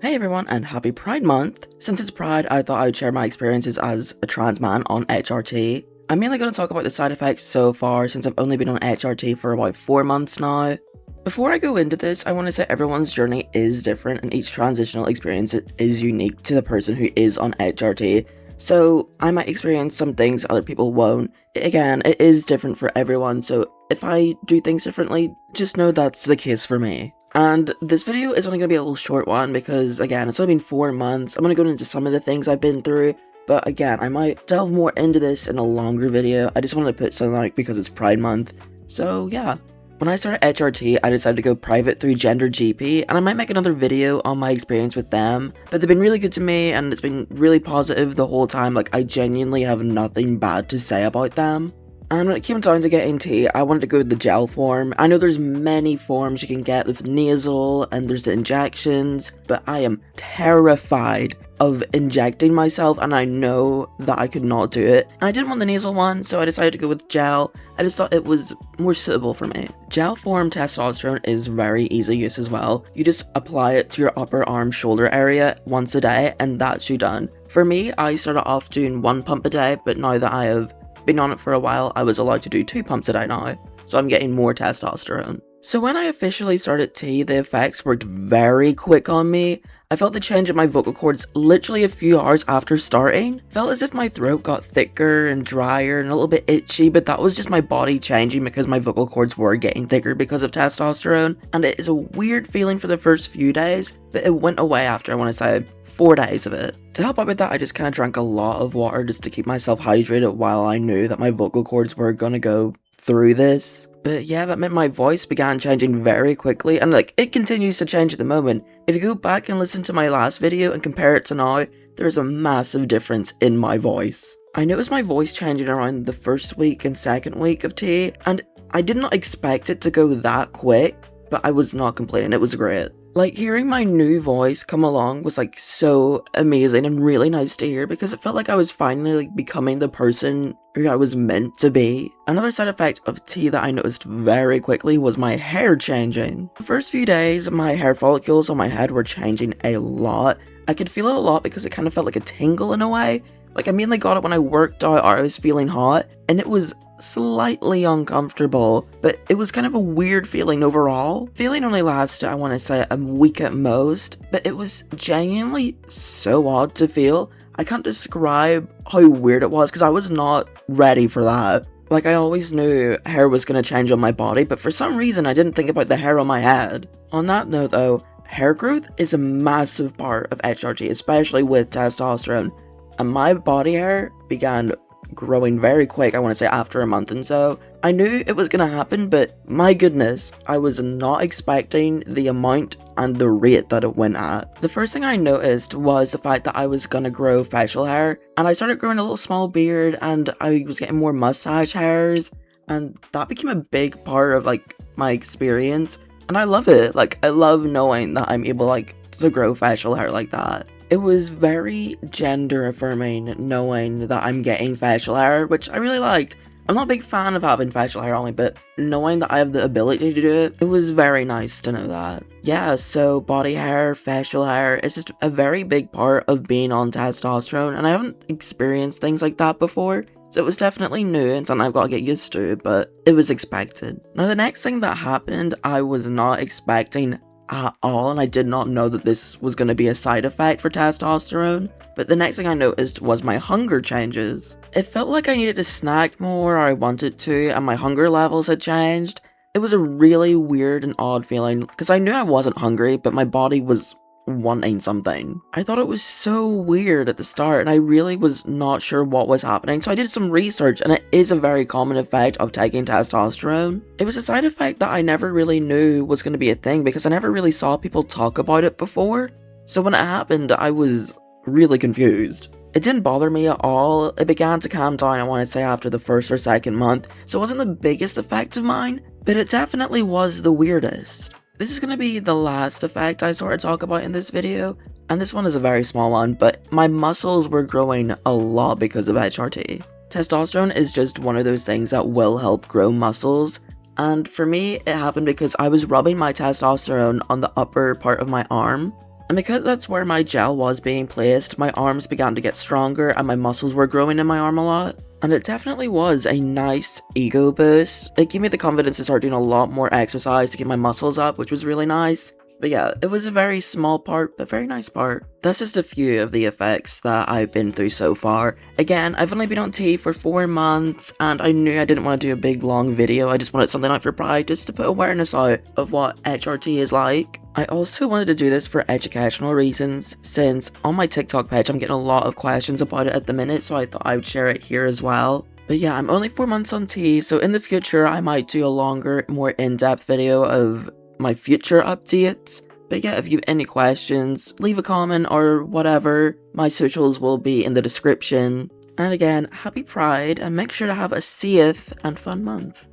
Hey everyone, and happy Pride Month! Since it's Pride, I thought I'd share my experiences as a trans man on HRT. I'm mainly going to talk about the side effects so far since I've only been on HRT for about 4 months now. Before I go into this, I want to say everyone's journey is different and each transitional experience is unique to the person who is on HRT. So I might experience some things other people won't. Again, it is different for everyone, so if I do things differently, just know that's the case for me. And this video is only going to be a little short one because, again, it's only been 4 months. I'm going to go into some of the things I've been through, but again, I might delve more into this in a longer video. I just wanted to put something out because it's Pride Month. So yeah, when I started HRT, I decided to go private through Gender GP, and I might make another video on my experience with them, but they've been really good to me, and it's been really positive the whole time. Like, I genuinely have nothing bad to say about them. And when it came time to getting tea, I wanted to go with the gel form. I know there's many forms you can get with nasal, and there's the injections, but I am terrified of injecting myself, and I know that I could not do it. And I didn't want the nasal one, so I decided to go with gel. I just thought it was more suitable for me. Gel form testosterone is very easy use as well. You just apply it to your upper arm shoulder area once a day, and that's you done. For me, I started off doing 1 pump a day, but now that I have been on it for a while, I was allowed to do 2 pumps a day now, so I'm getting more testosterone. So when I officially started tea, the effects worked very quick on me. I felt the change in my vocal cords literally a few hours after starting. Felt as if my throat got thicker and drier and a little bit itchy, but that was just my body changing because my vocal cords were getting thicker because of testosterone. And it is a weird feeling for the first few days, but it went away after, I want to say, 4 days of it. To help out with that, I just kind of drank a lot of water just to keep myself hydrated while I knew that my vocal cords were gonna go through this. But yeah, that meant my voice began changing very quickly, and like, it continues to change at the moment. If you go back and listen to my last video and compare it to now, there's a massive difference in my voice. I noticed my voice changing around the first week and second week of tea, and I did not expect it to go that quick, but I was not complaining, it was great. Like, hearing my new voice come along was like so amazing and really nice to hear because it felt like I was finally like becoming the person who I was meant to be. Another side effect of tea that I noticed very quickly was my hair changing. The first few days, my hair follicles on my head were changing a lot. I could feel it a lot because it kind of felt like a tingle in a way. Like, I mainly got it when I worked out or I was feeling hot, and it was slightly uncomfortable, but it was kind of a weird feeling overall. Feeling only lasted, I want to say, a week at most, but it was genuinely so odd to feel. I can't describe how weird it was because I was not ready for that. Like, I always knew hair was going to change on my body, but for some reason I didn't think about the hair on my head. On that note though, hair growth is a massive part of HRT, especially with testosterone. And my body hair began growing very quick, I want to say after a month and so. I knew it was going to happen, but my goodness, I was not expecting the amount and the rate that it went at. The first thing I noticed was the fact that I was going to grow facial hair, and I started growing a little small beard, and I was getting more mustache hairs, and that became a big part of like my experience, and I love it. Like, I love knowing that I'm able like to grow facial hair like that. It was very gender affirming knowing that I'm getting facial hair, which I really liked. I'm not a big fan of having facial hair only, but knowing that I have the ability to do it, it was very nice to know that. Yeah, so body hair, facial hair, it's just a very big part of being on testosterone, and I haven't experienced things like that before. So it was definitely new and something I've got to get used to, but it was expected. Now the next thing that happened, I was not expecting at all, and I did not know that this was going to be a side effect for testosterone. But the next thing I noticed was my hunger changes. It felt like I needed to snack more, or I wanted to, and my hunger levels had changed. It was a really weird and odd feeling, because I knew I wasn't hungry, but my body was wanting something. I thought it was so weird at the start, and I really was not sure what was happening, so I did some research, and it is a very common effect of taking testosterone. It was a side effect that I never really knew was going to be a thing because I never really saw people talk about it before. So when it happened, I was really confused. It didn't bother me at all. It began to calm down, I want to say, after the first or second month, so it wasn't the biggest effect of mine, but it definitely was the weirdest. This is going to be the last effect I sort of talk about in this video, and this one is a very small one, but my muscles were growing a lot because of HRT. Testosterone is just one of those things that will help grow muscles, and for me, it happened because I was rubbing my testosterone on the upper part of my arm, And because that's where my gel was being placed, my arms began to get stronger and my muscles were growing in my arm a lot. And it definitely was a nice ego boost. It gave me the confidence to start doing a lot more exercise to get my muscles up, which was really nice. But yeah, it was a very small part, but very nice part. That's just a few of the effects that I've been through so far. Again, I've only been on T for 4 months, and I knew I didn't want to do a big long video. I just wanted something out for Pride, just to put awareness out of what HRT is like. I also wanted to do this for educational reasons, since on my TikTok page I'm getting a lot of questions about it at the minute, so I thought I would share it here as well. But yeah, I'm only 4 months on T, so in the future I might do a longer, more in-depth video of my future updates. But yeah, if you have any questions, leave a comment or whatever. My socials will be in the description. And again, happy Pride, and make sure to have a safe and fun month.